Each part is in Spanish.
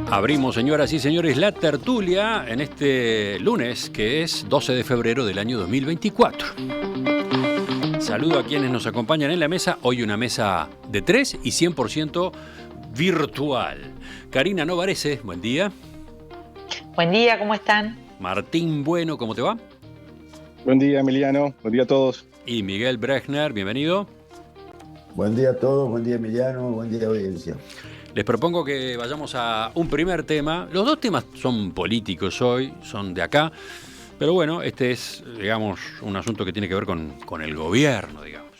Abrimos, señoras y señores, la tertulia en este lunes, que es 12 de febrero del año 2024. Saludo a quienes nos acompañan en la mesa. Hoy una mesa de 3 y 100% virtual. Karina Novarese, buen día. Buen día, ¿cómo están? Martín Bueno, ¿cómo te va? Buen día, Emiliano. Buen día a todos. Y Miguel Brechner, bienvenido. Buen día a todos, buen día Emiliano, buen día audiencia. Les propongo que vayamos a un primer tema. Los dos temas son políticos hoy, son de acá. Pero bueno, este es, digamos, un asunto que tiene que ver con el gobierno, digamos.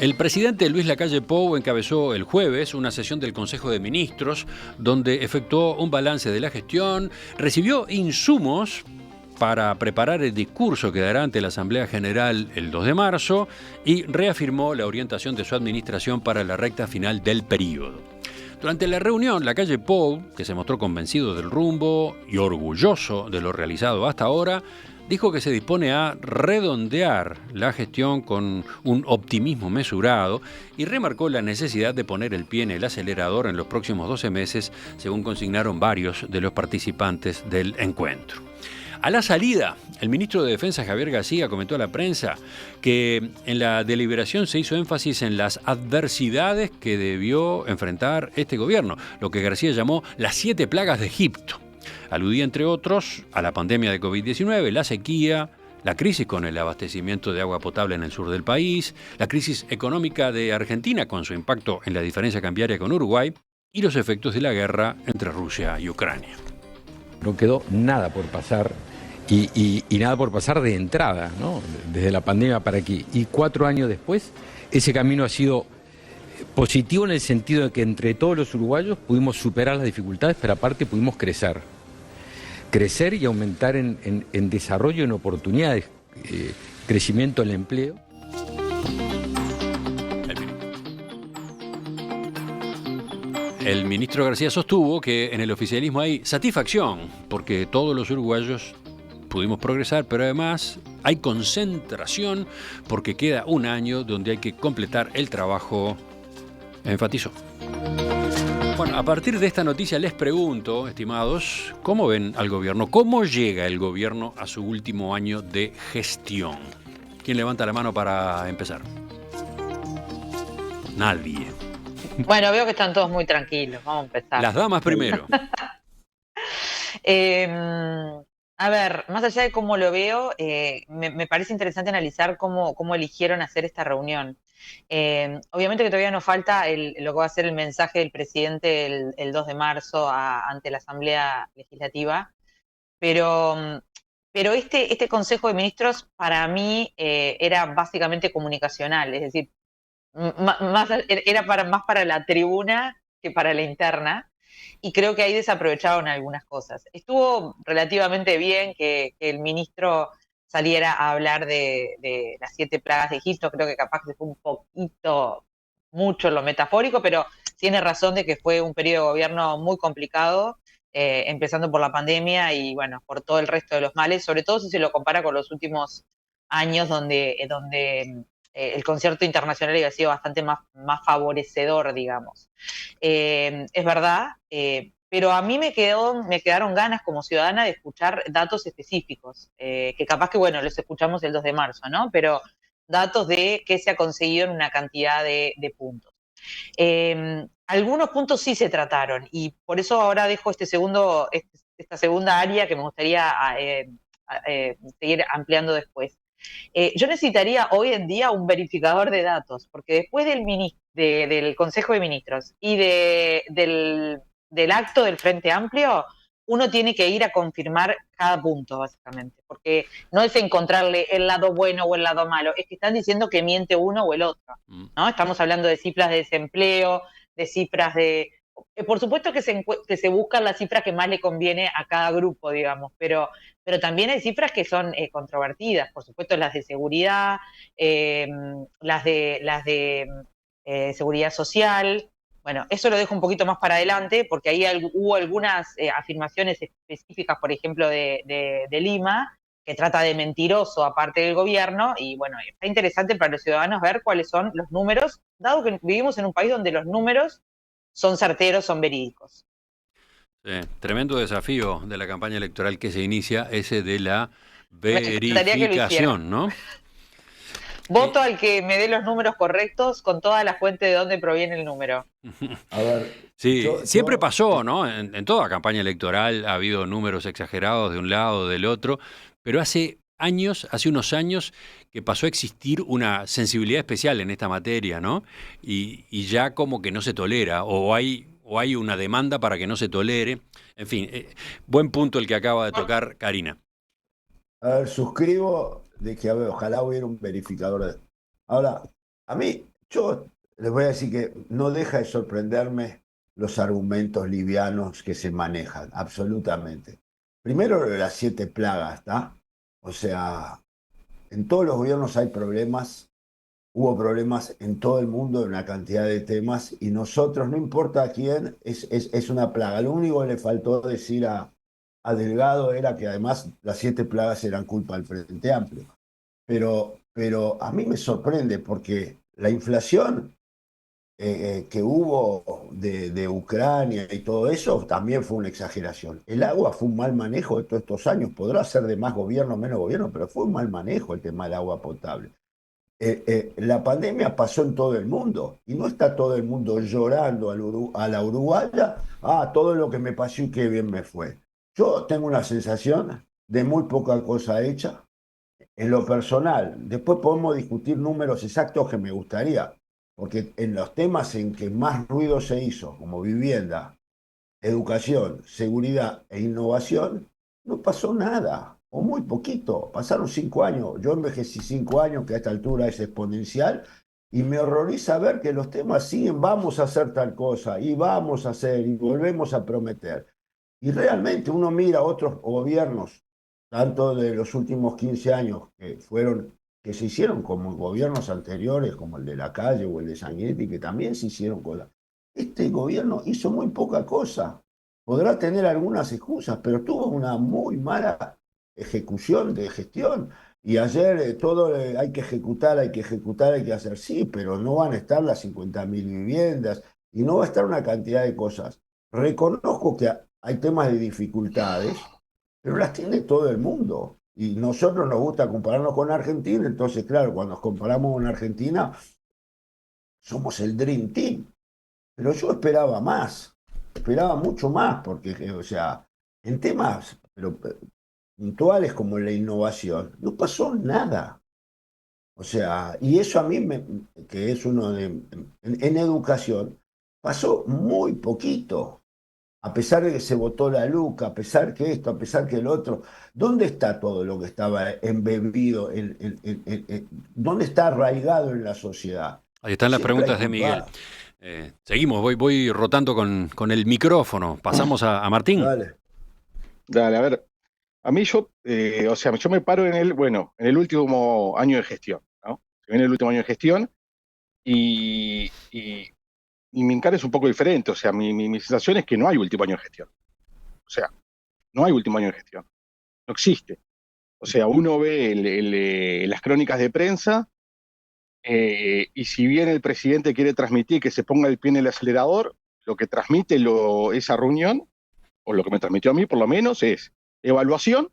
El presidente Luis Lacalle Pou encabezó el jueves una sesión del Consejo de Ministros donde efectuó un balance de la gestión, recibió insumos para preparar el discurso que dará ante la Asamblea General el 2 de marzo y reafirmó la orientación de su administración para la recta final del período. Durante la reunión, Lacalle Pou, que se mostró convencido del rumbo y orgulloso de lo realizado hasta ahora, dijo que se dispone a redondear la gestión con un optimismo mesurado y remarcó la necesidad de poner el pie en el acelerador en los próximos 12 meses, según consignaron varios de los participantes del encuentro. A la salida, el ministro de Defensa Javier García comentó a la prensa que en la deliberación se hizo énfasis en las adversidades que debió enfrentar este gobierno, lo que García llamó las 7 plagas de Egipto. Aludía, entre otros, a la pandemia de COVID-19, la sequía, la crisis con el abastecimiento de agua potable en el sur del país, la crisis económica de Argentina con su impacto en la diferencia cambiaria con Uruguay y los efectos de la guerra entre Rusia y Ucrania. No quedó nada por pasar y nada por pasar de entrada, ¿no? Desde la pandemia para aquí. Y 4 años después, ese camino ha sido positivo en el sentido de que entre todos los uruguayos pudimos superar las dificultades, pero aparte pudimos crecer. Crecer y aumentar en desarrollo, en oportunidades, crecimiento en el empleo. El ministro García sostuvo que en el oficialismo hay satisfacción porque todos los uruguayos pudimos progresar, pero además hay concentración porque queda un año donde hay que completar el trabajo, enfatizó. Bueno, a partir de esta noticia les pregunto, estimados, ¿cómo ven al gobierno? ¿Cómo llega el gobierno a su último año de gestión? ¿Quién levanta la mano para empezar? Nadie. Bueno, veo que están todos muy tranquilos, vamos a empezar. Las damas primero. A ver, más allá de cómo lo veo, me parece interesante analizar cómo eligieron hacer esta reunión. Obviamente que todavía nos falta lo que va a ser el mensaje del presidente el 2 de marzo ante la Asamblea Legislativa, pero este Consejo de Ministros para mí era básicamente comunicacional, es decir, era más para la tribuna que para la interna, y creo que ahí desaprovecharon algunas cosas. Estuvo relativamente bien que el ministro saliera a hablar de las 7 plagas de Egipto. Creo que capaz que fue un poquito mucho en lo metafórico, pero tiene razón de que fue un periodo de gobierno muy complicado, empezando por la pandemia y bueno, por todo el resto de los males, sobre todo si se lo compara con los últimos años donde el concierto internacional había sido bastante más favorecedor, digamos. Es verdad, pero a mí me quedaron ganas como ciudadana de escuchar datos específicos, que capaz que, bueno, los escuchamos el 2 de marzo, ¿no? Pero datos de qué se ha conseguido en una cantidad de puntos. Algunos puntos sí se trataron, y por eso ahora dejo esta segunda área que me gustaría seguir ampliando después. Yo necesitaría hoy en día un verificador de datos, porque después del Consejo de Ministros y del acto del Frente Amplio, uno tiene que ir a confirmar cada punto, básicamente, porque no es encontrarle el lado bueno o el lado malo, es que están diciendo que miente uno o el otro, ¿no? Estamos hablando de cifras de desempleo, de cifras de... Por supuesto que se buscan las cifras que más le conviene a cada grupo, digamos, pero también hay cifras que son controvertidas, por supuesto las de seguridad, las de seguridad social. Bueno, eso lo dejo un poquito más para adelante, porque ahí hubo algunas afirmaciones específicas, por ejemplo, de Lima, que trata de mentiroso aparte del gobierno, y bueno, está interesante para los ciudadanos ver cuáles son los números, dado que vivimos en un país donde los números son certeros, son verídicos. Tremendo desafío de la campaña electoral que se inicia, ese de la Me encantaría que lo hiciera. verificación, ¿no? Voto al que me dé los números correctos con toda la fuente de dónde proviene el número. A ver, Sí, siempre pasó, ¿no? En toda campaña electoral ha habido números exagerados de un lado o del otro, pero hace unos años que pasó a existir una sensibilidad especial en esta materia, ¿no? Y ya como que no se tolera, o hay una demanda para que no se tolere. En fin, buen punto el que acaba de tocar Karina. a ver, suscribo de que a ver, ojalá hubiera un verificador de... Ahora, a mí, yo les voy a decir que no deja de sorprenderme los argumentos livianos que se manejan, absolutamente. Primero, lo de las 7 plagas, ¿está? O sea, en todos los gobiernos hay problemas, hubo problemas en todo el mundo en una cantidad de temas y nosotros, no importa a quién, es una plaga. Lo único que le faltó decir a Delgado era que además las 7 plagas eran culpa del Frente Amplio. Pero a mí me sorprende porque la inflación que hubo de Ucrania y todo eso también fue una exageración. El agua fue un mal manejo de todos estos años. Podrá ser de más gobierno, menos gobierno, pero fue un mal manejo el tema del agua potable. La pandemia pasó en todo el mundo y no está todo el mundo llorando a la uruguaya, todo lo que me pasó y qué bien me fue. Yo tengo una sensación de muy poca cosa hecha en lo personal. Después podemos discutir números exactos que me gustaría, porque en los temas en que más ruido se hizo, como vivienda, educación, seguridad e innovación, no pasó nada, o muy poquito. Pasaron 5 años. Yo envejecí 5 años, que a esta altura es exponencial, y me horroriza ver que los temas siguen, vamos a hacer tal cosa, y vamos a hacer, y volvemos a prometer. Y realmente uno mira a otros gobiernos, tanto de los últimos 15 años, que se hicieron como gobiernos anteriores, como el de Lacalle o el de Sanguinetti, que también se hicieron cosas. Este gobierno hizo muy poca cosa. Podrá tener algunas excusas, pero tuvo una muy mala ejecución de gestión. Y ayer hay que ejecutar, hay que ejecutar, hay que hacer, sí, pero no van a estar las 50.000 viviendas y no va a estar una cantidad de cosas. Reconozco que hay temas de dificultades, pero las tiene todo el mundo. Y nosotros nos gusta compararnos con Argentina, entonces, claro, cuando nos comparamos con Argentina, somos el Dream Team. Pero yo esperaba mucho más, porque, o sea, en temas puntuales como la innovación, no pasó nada. O sea, y eso a mí, que es en educación, pasó muy poquito. A pesar de que se votó la LUC, a pesar que esto, a pesar que el otro, ¿dónde está todo lo que estaba embebido? ¿Dónde está arraigado en la sociedad? Ahí están las Siempre preguntas de Miguel. Seguimos, voy rotando con el micrófono. Pasamos a Martín. Dale, a ver. A mí yo me paro en el último año de gestión, ¿no? Se viene el último año de gestión y mi encargo es un poco diferente. O sea, mi sensación es que no hay último año de gestión. O sea, no hay último año de gestión. No existe. O sea, uno ve las crónicas de prensa y si bien el presidente quiere transmitir que se ponga el pie en el acelerador, lo que transmite esa reunión, o lo que me transmitió a mí por lo menos, es evaluación,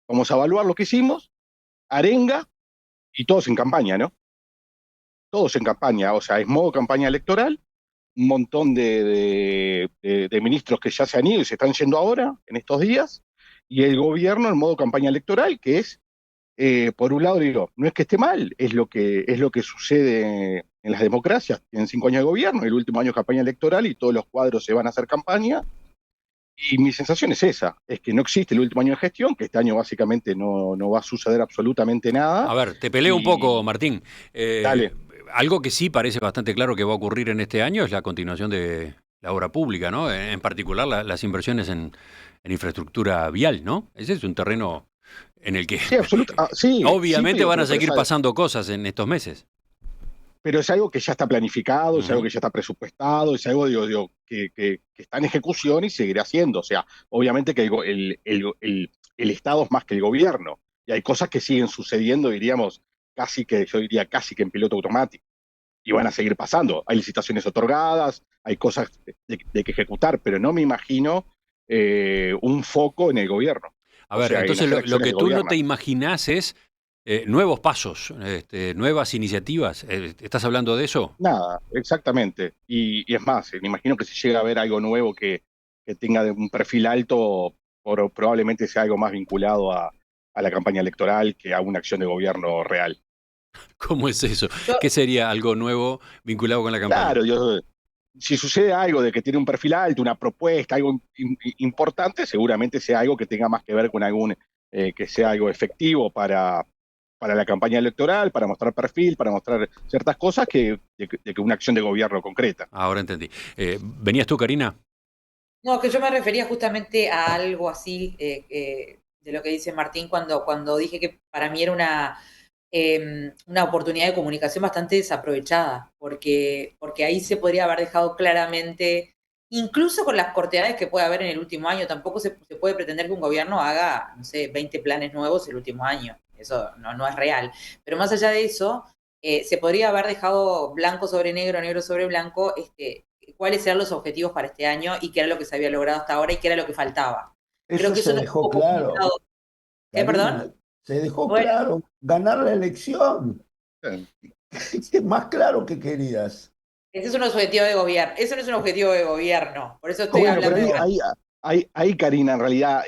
vamos a evaluar lo que hicimos, arenga y todos en campaña, ¿no? Todos en campaña, o sea, es modo campaña electoral, un montón de ministros que ya se han ido y se están yendo ahora, en estos días, y el gobierno en modo campaña electoral, que es, por un lado digo, no es que esté mal, es lo que sucede en las democracias. Tienen 5 años de gobierno, el último año de campaña electoral y todos los cuadros se van a hacer campaña. Y mi sensación es esa, es que no existe el último año de gestión, que este año básicamente no va a suceder absolutamente nada. A ver, te peleo un poco, Martín. Dale. Algo que sí parece bastante claro que va a ocurrir en este año es la continuación de la obra pública, ¿no? En particular las inversiones en infraestructura vial, ¿no? Ese es un terreno en el que sí, obviamente sí, van a seguir pasando cosas en estos meses. Pero es algo que ya está planificado, es algo que ya está presupuestado, es algo que está en ejecución y seguirá haciendo. O sea, obviamente que el Estado es más que el gobierno. Y hay cosas que siguen sucediendo, yo diría casi que en piloto automático. y van a seguir pasando. Hay licitaciones otorgadas, hay cosas de que ejecutar, pero no me imagino un foco en el gobierno. A O ver, sea, en entonces hacer lo acciones que de tú no gobierno. te imaginás es nuevos pasos, nuevas iniciativas. ¿Estás hablando de eso? Nada, exactamente. Y es más, me imagino que si llega a haber algo nuevo que tenga un perfil alto, probablemente sea algo más vinculado a la campaña electoral que a una acción de gobierno real. ¿Cómo es eso? Yo, ¿Qué sería algo nuevo vinculado con la campaña? Claro, si sucede algo de que tiene un perfil alto, una propuesta, algo importante, seguramente sea algo que tenga más que ver con que sea algo efectivo para la campaña electoral, para mostrar perfil, para mostrar ciertas cosas de que una acción de gobierno concreta. Ahora entendí. ¿Venías tú, Karina? no, que yo me refería justamente a algo así de lo que dice Martín cuando dije que para mí era una oportunidad de comunicación bastante desaprovechada, porque ahí se podría haber dejado claramente, incluso con las cortedades que puede haber en el último año, tampoco se puede pretender que un gobierno haga, no sé, 20 planes nuevos el último año. Eso no es real. Pero más allá de eso, se podría haber dejado blanco sobre negro, negro sobre blanco, cuáles eran los objetivos para este año y qué era lo que se había logrado hasta ahora y qué era lo que faltaba. Creo Eso que se eso no dejó estuvo claro, comunicado. ¿Qué, perdón? Karina, se dejó Bueno, claro, ganar la elección. ¿Qué más claro que querías? ese es un objetivo de gobierno. Eso no es un objetivo de gobierno. Por eso estoy Bueno, pero hablando de... ahí, Karina, en realidad,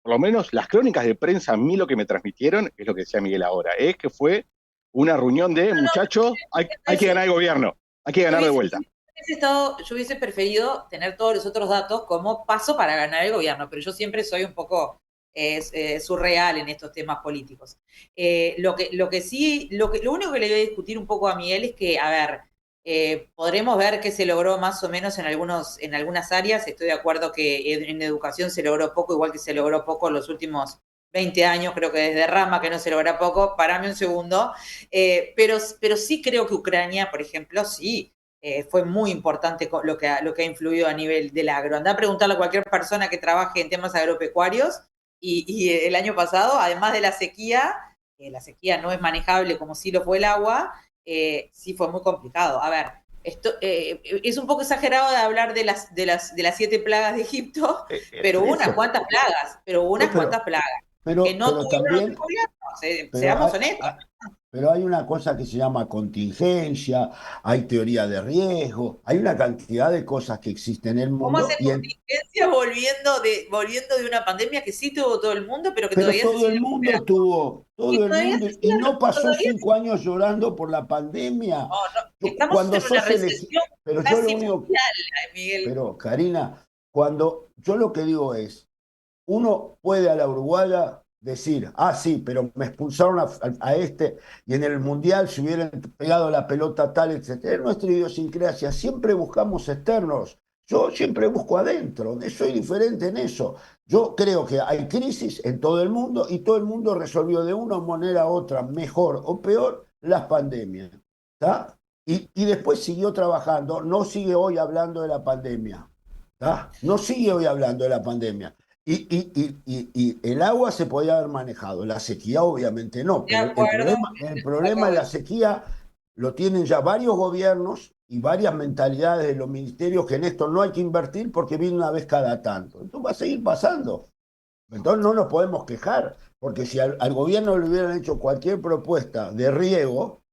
por lo menos las crónicas de prensa, a mí lo que me transmitieron, es lo que decía Miguel ahora, es que fue una reunión de No, no, muchachos, hay que eso, ganar el gobierno, hay que yo ganar de hubiese, vuelta. yo hubiese preferido tener todos los otros datos como paso para ganar el gobierno, pero yo siempre soy un poco surreal en estos temas políticos. Lo único que le voy a discutir un poco a Miguel es que, a ver, podremos ver que se logró más o menos en algunas áreas. Estoy de acuerdo que en educación se logró poco, igual que se logró poco en los últimos 20 años, creo que desde Rama que no se logra poco, parame un segundo, pero sí creo que Ucrania, por ejemplo, sí, fue muy importante lo que ha influido a nivel del agro. Anda a preguntarle a cualquier persona que trabaje en temas agropecuarios y el año pasado, además de la sequía no es manejable como sí lo fue el agua, sí fue muy complicado. A ver, esto es un poco exagerado de hablar de las 7 plagas de Egipto, pero hubo unas Eso, cuantas plagas, no, que no pero tuvieron también, otros gobiernos, pero seamos honestos. pero hay una cosa que se llama contingencia, hay teoría de riesgo, hay una cantidad de cosas que existen en el ¿Cómo mundo hacer contingencia volviendo de una pandemia que sí tuvo todo el mundo, pero que pero todavía se todo el sigue mundo recuperando? tuvo, Y todo el todavía mundo, se y sigue, no pasó todavía 5 años llorando por la pandemia. no, no, estamos Cuando en una sos elegido, recesión pero yo lo casi único, mundial, Miguel. pero Karina, cuando yo lo que digo es, uno puede a la uruguaya decir, ah, sí, pero me expulsaron a este y en el mundial se hubieran pegado la pelota tal, etcétera. Es nuestra idiosincrasia, siempre buscamos externos. Yo siempre busco adentro, soy diferente en eso. Yo creo que hay crisis en todo el mundo y todo el mundo resolvió de una manera u otra, mejor o peor, las pandemias. ¿Tá? Y después siguió trabajando, no sigue hoy hablando de la pandemia. ¿Tá? No sigue hoy hablando de la pandemia. Y el agua se podía haber manejado, la sequía obviamente no, De pero el acuerdo, problema, el problema acabo de de la decir. sequía lo tienen ya varios gobiernos y varias mentalidades de los ministerios que en esto no hay que invertir porque viene una vez cada tanto. Entonces va a seguir pasando. Entonces no nos podemos quejar, porque si al gobierno le hubieran hecho cualquier propuesta de riego,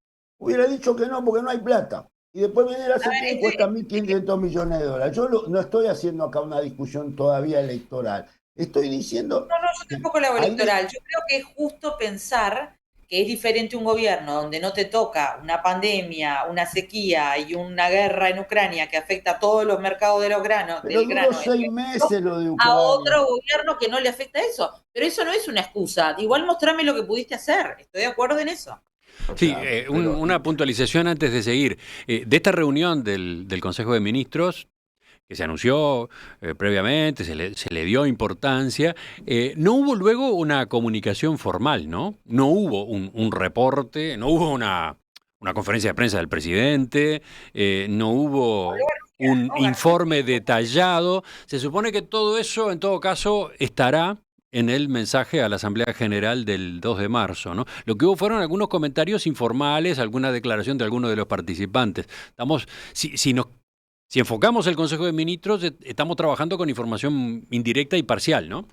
hubiera dicho que no, porque no hay plata. Y después viene la A ver, sequía y cuesta 1.500 millones de dólares. Yo no estoy haciendo acá una discusión todavía electoral. Estoy diciendo no, yo que tampoco lo hago hay electoral. Yo creo que es justo pensar que es diferente un gobierno donde no te toca una pandemia, una sequía y una guerra en Ucrania que afecta a todos los mercados de los granos, pero del duró grano, 6 meses lo de a Ucrania. otro gobierno que no le afecta eso. Pero eso no es una excusa. Igual mostrame lo que pudiste hacer. Estoy de acuerdo en eso. O Sí, sea, pero una puntualización antes de seguir. De esta reunión del Consejo de Ministros, que se anunció previamente, se le dio importancia, no hubo luego una comunicación formal, ¿no? No hubo un reporte, no hubo una conferencia de prensa del presidente, no hubo un ¿No? informe detallado. Se supone que todo eso, en todo caso, estará en el mensaje a la Asamblea General del 2 de marzo, ¿no? Lo que hubo fueron algunos comentarios informales, alguna declaración de algunos de los participantes. Si enfocamos el Consejo de Ministros, estamos trabajando con información indirecta y parcial, ¿no?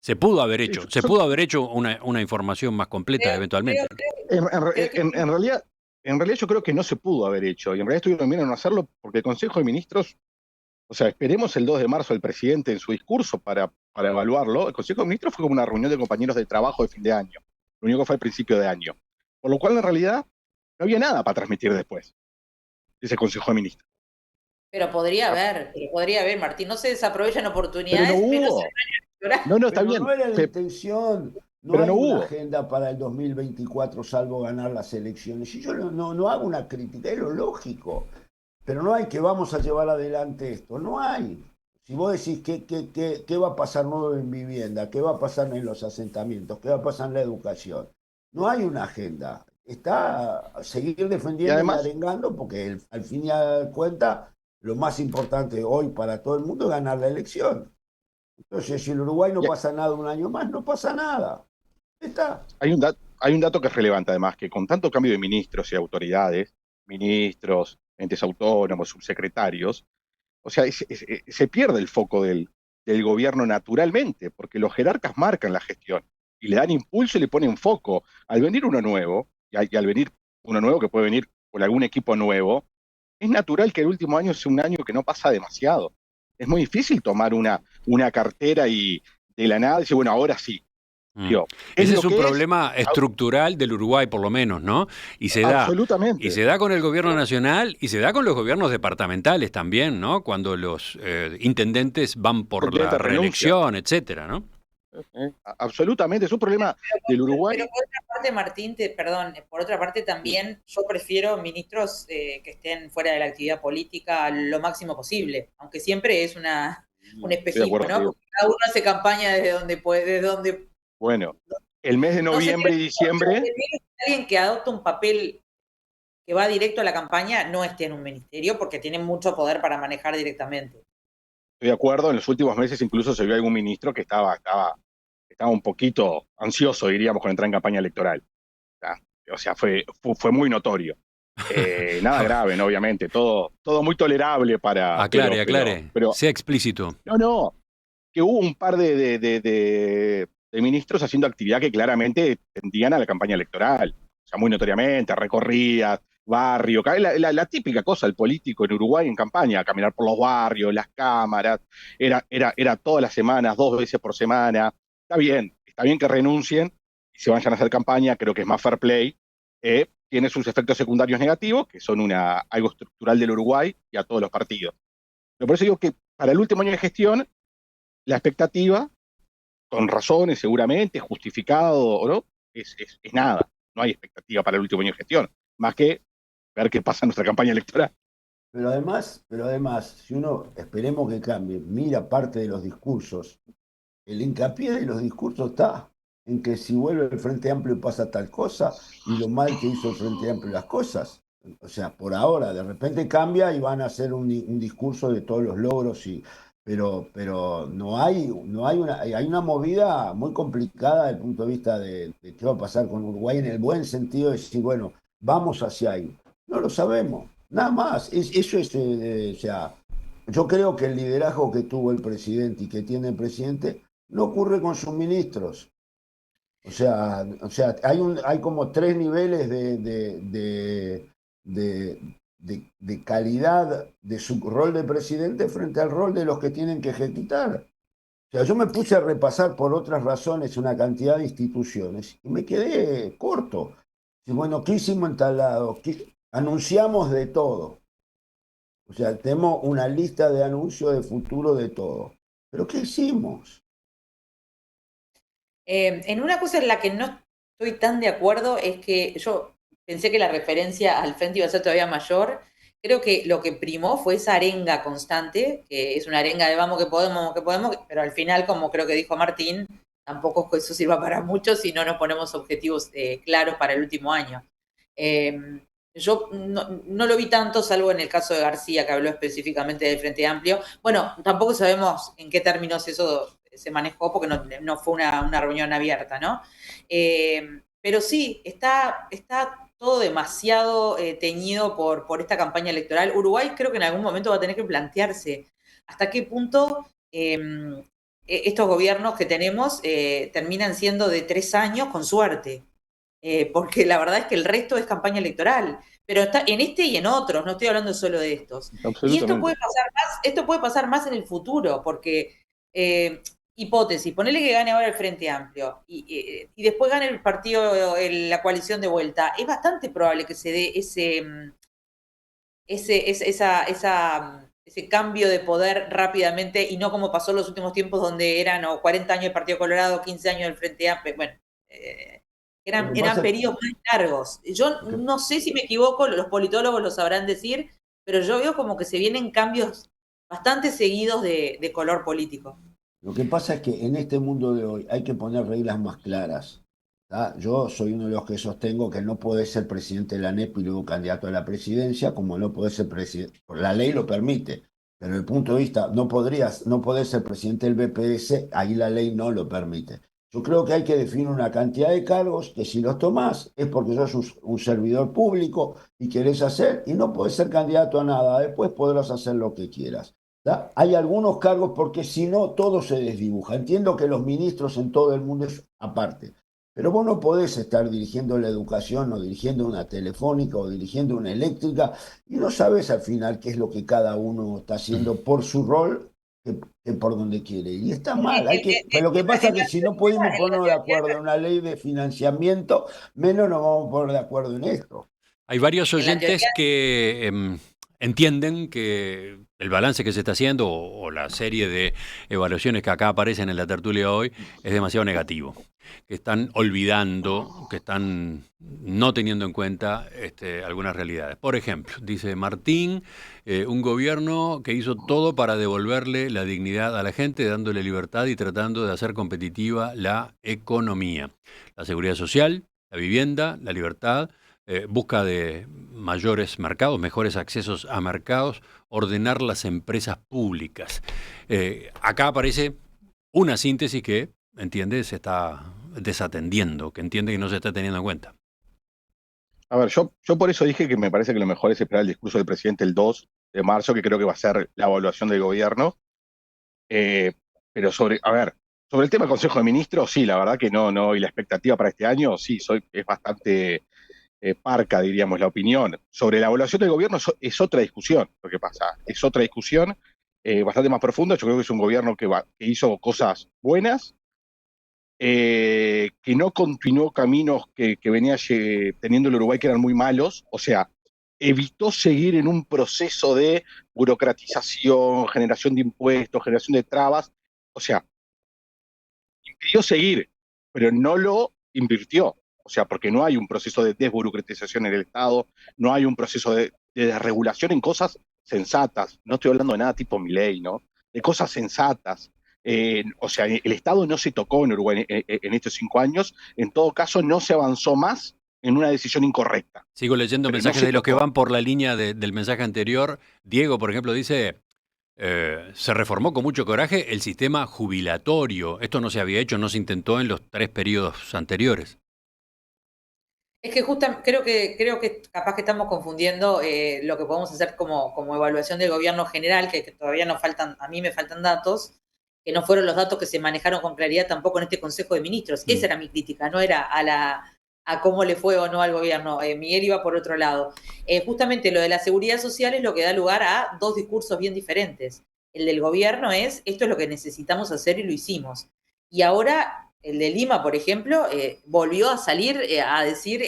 Se pudo haber hecho una información más completa eventualmente. En realidad yo creo que no se pudo haber hecho, y en realidad estuvieron bien en no hacerlo porque el Consejo de Ministros, o sea, esperemos el 2 de marzo al presidente en su discurso para evaluarlo. El Consejo de Ministros fue como una reunión de compañeros de trabajo de fin de año, lo único que fue al principio de año. Por lo cual, en realidad, no había nada para transmitir después de ese Consejo de Ministros. Pero podría haber, Martín. No se desaprovechan Pero oportunidades. no hubo. No, está Pero bien. no era la intención, no Pero hay no una hubo. agenda para el 2024 salvo ganar las elecciones. Y yo no hago una crítica, es lo lógico. Pero no hay que vamos a llevar adelante esto, no hay. Si vos decís qué va a pasar nuevo en vivienda, qué va a pasar en los asentamientos, qué va a pasar en la educación, no hay una agenda. Está a seguir Y defendiendo y además, arengando porque al fin y al cuenta lo más importante hoy para todo el mundo es ganar la elección. Entonces, si en Uruguay no y pasa nada un año más, no pasa nada. Está. hay un dato que es relevante, además, que con tanto cambio de ministros y autoridades, ministros, entes autónomos, subsecretarios, o sea, se pierde el foco del gobierno naturalmente, porque los jerarcas marcan la gestión y le dan impulso y le ponen foco. Al venir uno nuevo, y al venir uno nuevo que puede venir con algún equipo nuevo, es natural que el último año sea un año que no pasa demasiado. Es muy difícil tomar una cartera y de la nada decir, bueno, ahora sí. Digo, Ese es lo un que problema estructural del Uruguay, por lo menos, ¿no? Y se da absolutamente. con el gobierno nacional y se da con los gobiernos departamentales también, ¿no? Cuando los intendentes van por la Presidente renuncia. reelección, etcétera, ¿no? Absolutamente, es un problema del Pero Uruguay. por otra parte, Martín, perdón, por otra parte también yo prefiero ministros que estén fuera de la actividad política lo máximo posible, aunque siempre es un Estoy de espejismo, acuerdo ¿no? contigo. Porque cada uno hace campaña desde donde puede, desde donde Bueno, el mes de no sería noviembre y diciembre, alguien que adopta un papel que va directo a la campaña no esté en un ministerio porque tiene mucho poder para manejar directamente. estoy de acuerdo, en los últimos meses incluso se vio algún ministro que estaba un poquito ansioso, diríamos, con entrar en campaña electoral. O sea, fue muy notorio. Nada grave, ¿no? Obviamente, todo muy tolerable para... Aclare, pero sea explícito. no, que hubo un par de ministros haciendo actividad que claramente tendían a la campaña electoral. O sea, muy notoriamente, recorridas, barrio, la típica cosa del político en Uruguay en campaña, caminar por los barrios, las cámaras, era todas las semanas, 2 veces por semana. Está bien que renuncien y se vayan a hacer campaña, creo que es más fair play. Tiene sus efectos secundarios negativos, que son algo estructural del Uruguay y a todos los partidos. Pero por eso digo que para el último año de gestión, la expectativa, con razones seguramente, justificado o no, es nada. No hay expectativa para el último año de gestión, más que ver qué pasa en nuestra campaña electoral. Pero además, si uno, esperemos que cambie, mira parte de los discursos, el hincapié de los discursos está en que si vuelve el Frente Amplio pasa tal cosa y lo mal que hizo el Frente Amplio las cosas. O sea, por ahora, de repente cambia y van a hacer un discurso de todos los logros, pero hay una movida muy complicada desde el punto de vista de qué va a pasar con Uruguay en el buen sentido de decir, bueno, vamos hacia ahí. No lo sabemos, nada más. Eso es, o sea, yo creo que el liderazgo que tuvo el presidente y que tiene el presidente no ocurre con sus ministros. O sea, hay como tres niveles de calidad de su rol de presidente frente al rol de los que tienen que ejecutar. O sea, yo me puse a repasar por otras razones una cantidad de instituciones y me quedé corto. Y bueno, ¿qué hicimos en tal lado? Anunciamos de todo. O sea, tenemos una lista de anuncios de futuro de todo. ¿Pero qué hicimos? En una cosa en la que no estoy tan de acuerdo es que yo pensé que la referencia al frente iba a ser todavía mayor. Creo que lo que primó fue esa arenga constante, que es una arenga de vamos que podemos, pero al final, como creo que dijo Martín, tampoco es que eso sirva para mucho si no nos ponemos objetivos claros para el último año. Yo no lo vi tanto, salvo en el caso de García, que habló específicamente del Frente Amplio. Bueno, tampoco sabemos en qué términos eso se manejó, porque no fue una reunión abierta, ¿no? Pero sí, está todo demasiado teñido por esta campaña electoral. Uruguay creo que en algún momento va a tener que plantearse hasta qué punto estos gobiernos que tenemos terminan siendo de 3 años con suerte. Porque la verdad es que el resto es campaña electoral, pero está en este y en otros, no estoy hablando solo de estos. Y Absolutamente. esto puede pasar más en el futuro, porque hipótesis, ponele que gane ahora el Frente Amplio y después gane el partido, la coalición de vuelta, es bastante probable que se dé ese cambio de poder rápidamente y no como pasó en los últimos tiempos donde eran 40 años del Partido Colorado, 15 años del Frente Amplio, bueno, Lo que eran pasa periodos más largos. Yo no sé si me equivoco, los politólogos lo sabrán decir, pero yo veo como que se vienen cambios bastante seguidos de color político. Lo que pasa es que en este mundo de hoy hay que poner reglas más claras. ¿Tá? Yo soy uno de los que sostengo que no puede ser presidente de la ANEP y luego candidato a la presidencia, como no puede ser presidente. La ley lo permite, pero desde el punto de vista, no podés ser presidente del BPS, ahí la ley no lo permite. Yo creo que hay que definir una cantidad de cargos que si los tomás es porque sos un servidor público y querés hacer, y no podés ser candidato a nada. Después podrás hacer lo que quieras. ¿Tá? Hay algunos cargos porque si no todo se desdibuja. Entiendo que los ministros en todo el mundo es aparte, pero vos no podés estar dirigiendo la educación o dirigiendo una telefónica o dirigiendo una eléctrica y no sabes al final qué es lo que cada uno está haciendo por su rol que por donde quiere. Y está mal, pero lo que pasa es que si no pudimos ponernos de acuerdo en una ley de financiamiento, menos nos vamos a poner de acuerdo en esto. Hay varios En la oyentes teoría, que entienden que el balance que se está haciendo o la serie de evaluaciones que acá aparecen en la tertulia hoy es demasiado negativo, que están olvidando, que están no teniendo en cuenta algunas realidades. Por ejemplo, dice Martín, un gobierno que hizo todo para devolverle la dignidad a la gente, dándole libertad y tratando de hacer competitiva la economía, la seguridad social, la vivienda, la libertad, busca de mayores mercados, mejores accesos a mercados, ordenar las empresas públicas. Acá aparece una síntesis que, entiende, se está desatendiendo, que entiende que no se está teniendo en cuenta. A ver, yo por eso dije que me parece que lo mejor es esperar el discurso del presidente el 2 de marzo, que creo que va a ser la evaluación del gobierno. Eh, pero sobre el tema del Consejo de Ministros, sí, la verdad que no, y la expectativa para este año, sí, es bastante parca, diríamos, la opinión. Sobre la evaluación del gobierno es otra discusión, lo que pasa, es otra discusión bastante más profunda. Yo creo que es un gobierno que hizo cosas buenas, que no continuó caminos que venía teniendo el Uruguay que eran muy malos, o sea, evitó seguir en un proceso de burocratización, generación de impuestos, generación de trabas, o sea, impidió seguir, pero no lo invirtió, o sea, porque no hay un proceso de desburocratización en el Estado, no hay un proceso de desregulación en cosas sensatas, no estoy hablando de nada tipo Milei, ¿no? De cosas sensatas. O sea, el Estado no se tocó en Uruguay en estos 5 años, en todo caso no se avanzó más en una decisión incorrecta. Sigo leyendo Pero no mensajes se de los que tocó. van por la línea del mensaje anterior. Diego, por ejemplo, dice, se reformó con mucho coraje el sistema jubilatorio. Esto no se había hecho, no se intentó en los 3 periodos anteriores. es que creo que capaz que estamos confundiendo lo que podemos hacer como evaluación del gobierno general, que todavía nos faltan, a mí me faltan datos, que no fueron los datos que se manejaron con claridad tampoco en este Consejo de Ministros. Esa era mi crítica, no era a cómo le fue o no al gobierno. Miguel iba por otro lado. Justamente lo de la seguridad social es lo que da lugar a 2 discursos bien diferentes. El del gobierno es, esto es lo que necesitamos hacer y lo hicimos. Y ahora, el de Lima, por ejemplo, volvió a salir a decir,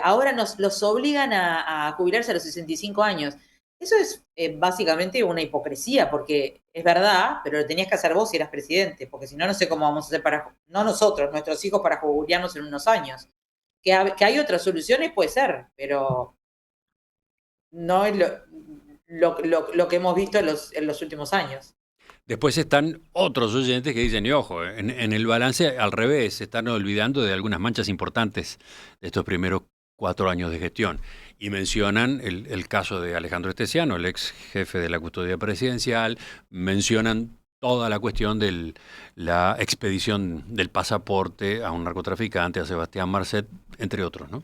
ahora los obligan a jubilarse a los 65 años. Eso es básicamente una hipocresía, porque es verdad, pero lo tenías que hacer vos si eras presidente, porque si no, no sé cómo vamos a hacer no nosotros, nuestros hijos, para jubilarnos en unos años. Que hay otras soluciones, puede ser, pero no es lo que hemos visto en los últimos años. Después están otros oyentes que dicen, y ojo, en el balance al revés, se están olvidando de algunas manchas importantes de estos primeros 4 años de gestión. Y mencionan el caso de Alejandro Esteciano, el ex jefe de la custodia presidencial, mencionan toda la cuestión de la expedición del pasaporte a un narcotraficante, a Sebastián Marcet, entre otros, ¿no?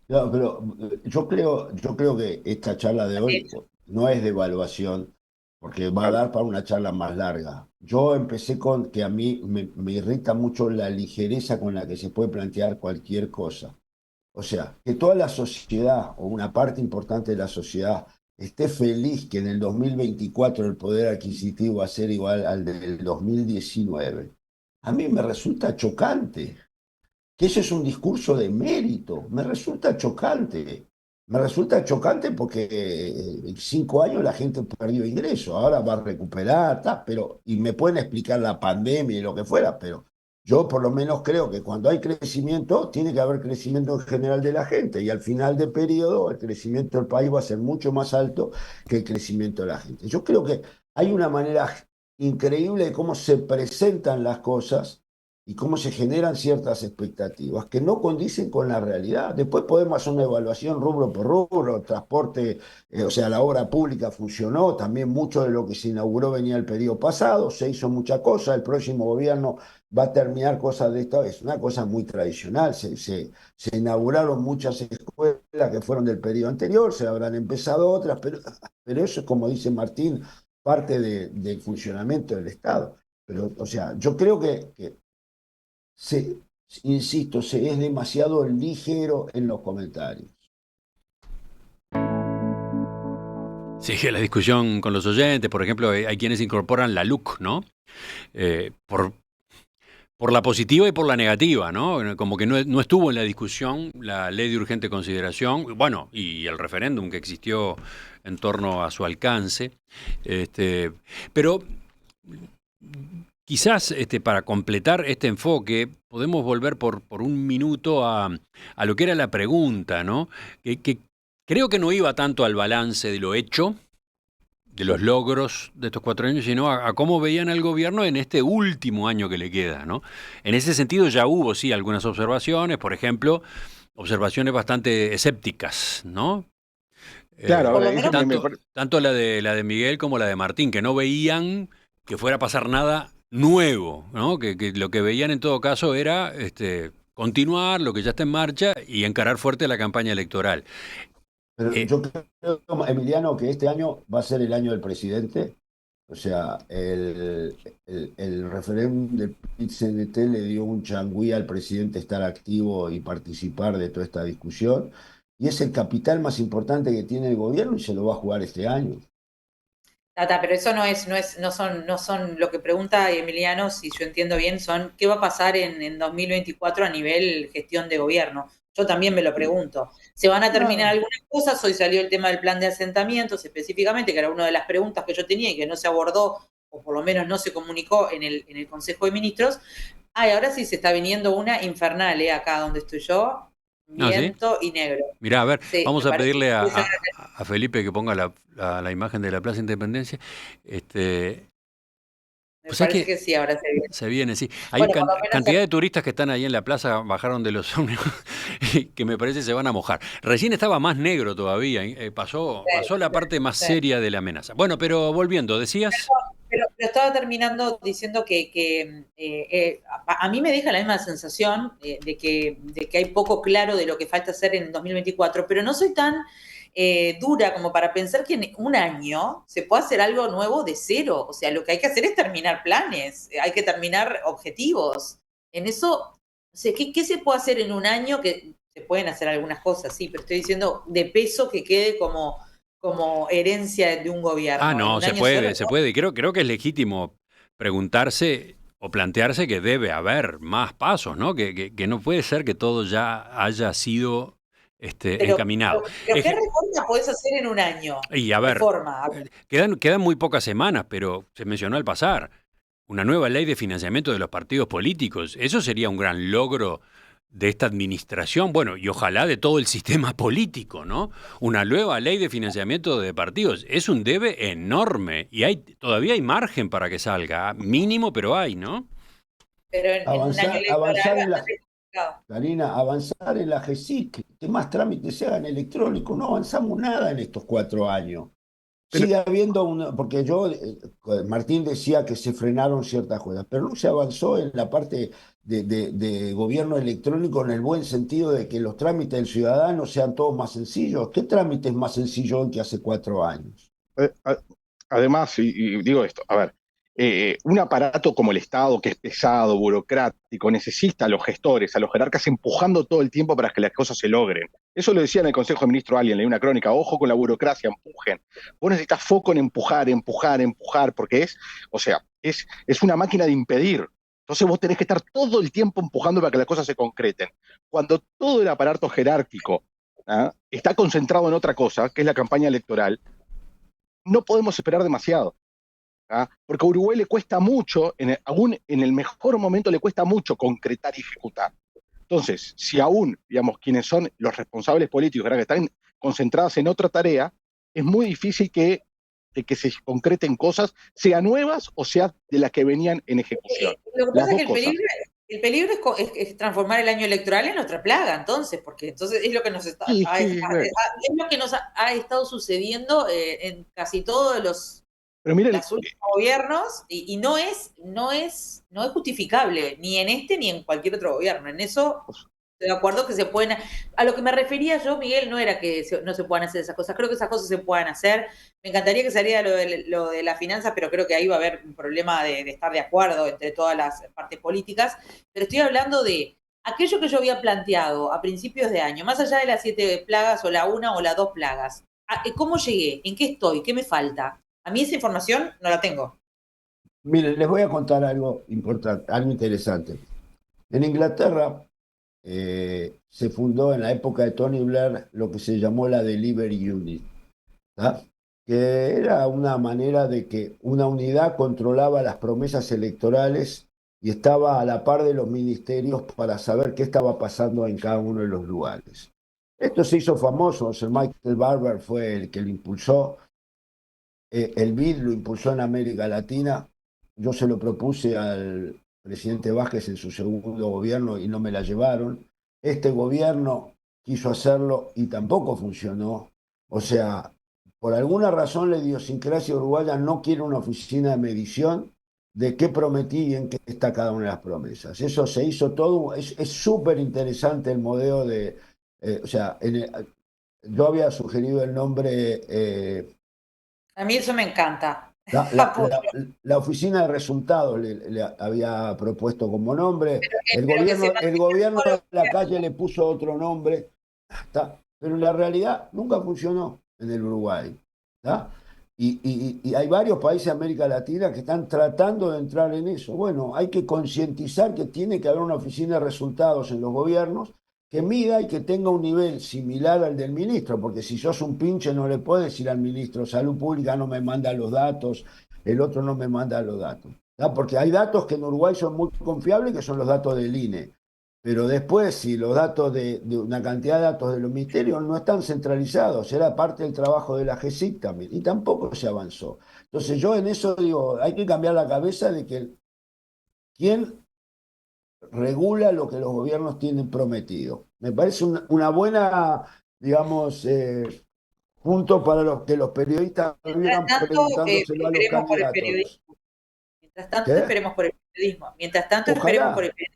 No, pero yo creo que esta charla de hoy no es de evaluación, porque va a dar para una charla más larga. Yo empecé con que a mí me irrita mucho la ligereza con la que se puede plantear cualquier cosa. O sea, que toda la sociedad o una parte importante de la sociedad esté feliz que en el 2024 el poder adquisitivo va a ser igual al del 2019. A mí me resulta chocante que ese es un discurso de mérito. Me resulta chocante. Me resulta chocante porque en 5 años la gente perdió ingresos, ahora va a recuperar, pero, y me pueden explicar la pandemia y lo que fuera, pero yo por lo menos creo que cuando hay crecimiento, tiene que haber crecimiento en general de la gente, y al final de periodo el crecimiento del país va a ser mucho más alto que el crecimiento de la gente. Yo creo que hay una manera increíble de cómo se presentan las cosas y cómo se generan ciertas expectativas que no condicen con la realidad. Después podemos hacer una evaluación rubro por rubro, transporte, o sea, la obra pública funcionó, también mucho de lo que se inauguró venía el periodo pasado, se hizo mucha cosa, el próximo gobierno va a terminar cosas de esta, es una cosa muy tradicional, se inauguraron muchas escuelas que fueron del periodo anterior, se habrán empezado otras, pero eso es, como dice Martín, parte del funcionamiento del Estado. Pero, o sea, yo creo que insisto, se es demasiado ligero en los comentarios. Sigue la discusión con los oyentes. Por ejemplo, hay quienes incorporan la LUC, ¿no? Por la positiva y por la negativa, ¿no? Como que no estuvo en la discusión la ley de urgente consideración, bueno, y el referéndum que existió en torno a su alcance. Pero quizás para completar este enfoque podemos volver por un minuto a lo que era la pregunta, ¿no? Que creo que no iba tanto al balance de lo hecho, de los logros de estos 4 años, sino a cómo veían al gobierno en este último año que le queda, ¿no? En ese sentido ya hubo, sí, algunas observaciones, por ejemplo, observaciones bastante escépticas, ¿no? Claro, ahora, eso tanto la de Miguel como la de Martín, que no veían que fuera a pasar nada nuevo, ¿no? Que lo que veían en todo caso era continuar lo que ya está en marcha y encarar fuerte la campaña electoral. Pero yo creo, Emiliano, que este año va a ser el año del presidente. O sea, el referéndum del PIT-CNT le dio un changüí al presidente estar activo y participar de toda esta discusión. Y es el capital más importante que tiene el gobierno y se lo va a jugar este año. Tata, pero eso no son lo que pregunta Emiliano, si yo entiendo bien, son qué va a pasar en 2024 a nivel gestión de gobierno. Yo también me lo pregunto. ¿Se van a terminar algunas cosas? Hoy salió el tema del plan de asentamientos específicamente, que era una de las preguntas que yo tenía y que no se abordó, o por lo menos no se comunicó en el Consejo de Ministros. Y ahora sí se está viniendo una infernal, acá donde estoy yo. Viento y negro. Mirá, a ver, sí, vamos a pedirle a Felipe que ponga la imagen de la Plaza Independencia. Me parece que sí, ahora se viene. Se viene, sí. Hay cantidad de turistas que están ahí en la plaza, bajaron de los ómnibus, que me parece se van a mojar. Recién estaba más negro todavía, pasó la parte más seria de la amenaza. Bueno, pero volviendo, decías... Pero estaba terminando diciendo que a mí me deja la misma sensación de que hay poco claro de lo que falta hacer en 2024, pero no soy tan dura como para pensar que en un año se puede hacer algo nuevo de cero. O sea, lo que hay que hacer es terminar planes, hay que terminar objetivos. En eso, o sea, ¿qué se puede hacer en un año? Que se pueden hacer algunas cosas, sí, pero estoy diciendo de peso que quede como herencia de un gobierno. No, se puede. Y creo que es legítimo preguntarse o plantearse que debe haber más pasos, ¿no? Que no puede ser que todo ya haya sido encaminado. Pero ¿qué reforma podés hacer en un año? Y a ver, quedan muy pocas semanas, pero se mencionó al pasar una nueva ley de financiamiento de los partidos políticos. Eso sería un gran logro de esta administración, bueno, y ojalá de todo el sistema político, ¿no? Una nueva ley de financiamiento de partidos. Es un debe enorme y todavía hay margen para que salga, mínimo, pero hay, ¿no? Pero en un año electoral Karina, avanzar en la GESIC, que más trámites se hagan electrónicos, no avanzamos nada en estos 4 años. Pero, Sigue habiendo porque Martín decía que se frenaron ciertas cosas, pero no se avanzó en la parte de gobierno electrónico en el buen sentido de que los trámites del ciudadano sean todos más sencillos. ¿Qué trámite es más sencillo hoy que hace 4 años? eh, a- además, y digo esto, a ver, un aparato como el Estado, que es pesado, burocrático, necesita a los gestores, a los jerarcas empujando todo el tiempo para que las cosas se logren. Eso lo decía en el Consejo de Ministros alguien, leí una crónica, ojo con la burocracia, empujen. Vos necesitas foco en empujar, empujar, empujar, porque o sea, es una máquina de impedir. Entonces vos tenés que estar todo el tiempo empujando para que las cosas se concreten. Cuando todo el aparato jerárquico, está concentrado en otra cosa, que es la campaña electoral, no podemos esperar demasiado. Porque a Uruguay le cuesta mucho, aún en el mejor momento le cuesta mucho concretar y ejecutar. Entonces, si aún, digamos, quienes son los responsables políticos, ¿verdad?, que están concentrados en otra tarea, es muy difícil que se concreten cosas, sea nuevas o sea de las que venían en ejecución. Lo que Las pasa es dos que cosas. el peligro es transformar el año electoral en otra plaga, entonces, porque entonces es lo que nos Sí, sí, bueno. es lo que nos ha estado sucediendo en casi todos Pero miren, los últimos gobiernos y no es justificable ni en este ni en cualquier otro gobierno. En eso estoy de acuerdo que se pueden. A lo que me refería yo, Miguel, no era que no se puedan hacer esas cosas. Creo que esas cosas se puedan hacer. Me encantaría que saliera lo de las finanzas, pero creo que ahí va a haber un problema de estar de acuerdo entre todas las partes políticas. Pero estoy hablando de aquello que yo había planteado a principios de año, más allá de las 7 plagas o la 1 o las 2 plagas. ¿Cómo llegué? ¿En qué estoy? ¿Qué me falta? A mí esa información no la tengo. Miren, les voy a contar algo importante, algo interesante. En Inglaterra se fundó en la época de Tony Blair lo que se llamó la Delivery Unit, ¿tá? Que era una manera de que una unidad controlaba las promesas electorales y estaba a la par de los ministerios para saber qué estaba pasando en cada uno de los lugares. Esto se hizo famoso, Sir Michael Barber fue el que lo impulsó, el BID lo impulsó en América Latina, yo se lo propuse al presidente Vázquez en su segundo gobierno y no me la llevaron. Este gobierno quiso hacerlo y tampoco funcionó. O sea, por alguna razón la idiosincrasia uruguaya no quiere una oficina de medición de qué prometí y en qué está cada una de las promesas. Eso se hizo todo, es súper interesante el modelo de, o sea, yo había sugerido el nombre... A mí eso me encanta. La oficina de resultados le había propuesto como nombre, el Pero que se gobierno mantenga de la calle le puso otro nombre, pero en la realidad nunca funcionó en el Uruguay. Y hay varios países de América Latina que están tratando de entrar en eso. Bueno, hay que concientizar que tiene que haber una oficina de resultados en los gobiernos que mida y que tenga un nivel similar al del ministro, porque si sos un pinche no le puedes decir al ministro Salud Pública no me manda los datos, el otro no me manda los datos. Porque hay datos que en Uruguay son muy confiables, que son los datos del INE. Pero después, si los datos de una cantidad de datos de los ministerios no están centralizados, era parte del trabajo de la GESIC también, y tampoco se avanzó. Entonces yo en eso digo, hay que cambiar la cabeza de que quién regula lo que los gobiernos tienen prometido. Me parece una buena, digamos, punto para los que los periodistas Mientras vivan tanto, preguntándoselo a los esperemos por el candidatos. periodismo. Mientras tanto, ¿Qué? esperemos por el periodismo. Mientras tanto, esperemos por Ojalá, el periodismo.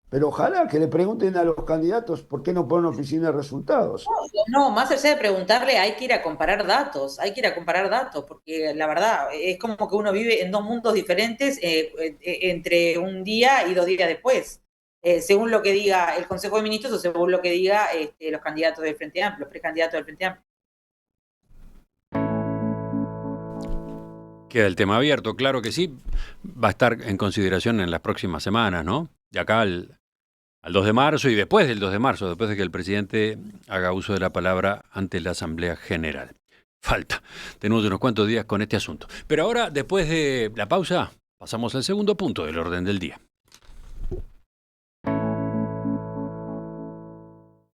pero ojalá que le pregunten a los candidatos por qué no ponen oficina de resultados. No, más allá de preguntarle, hay que ir a comparar datos, porque la verdad es como que uno vive en dos mundos diferentes entre un día y 2 días después, según lo que diga el Consejo de Ministros o según lo que diga los candidatos del Frente Amplio, los precandidatos del Frente Amplio. Queda el tema abierto, claro que sí. Va a estar en consideración en las próximas semanas, ¿no? De acá al 2 de marzo y después del 2 de marzo, después de que el presidente haga uso de la palabra ante la Asamblea General. Falta. Tenemos unos cuantos días con este asunto. Pero ahora, después de la pausa, pasamos al segundo punto del orden del día.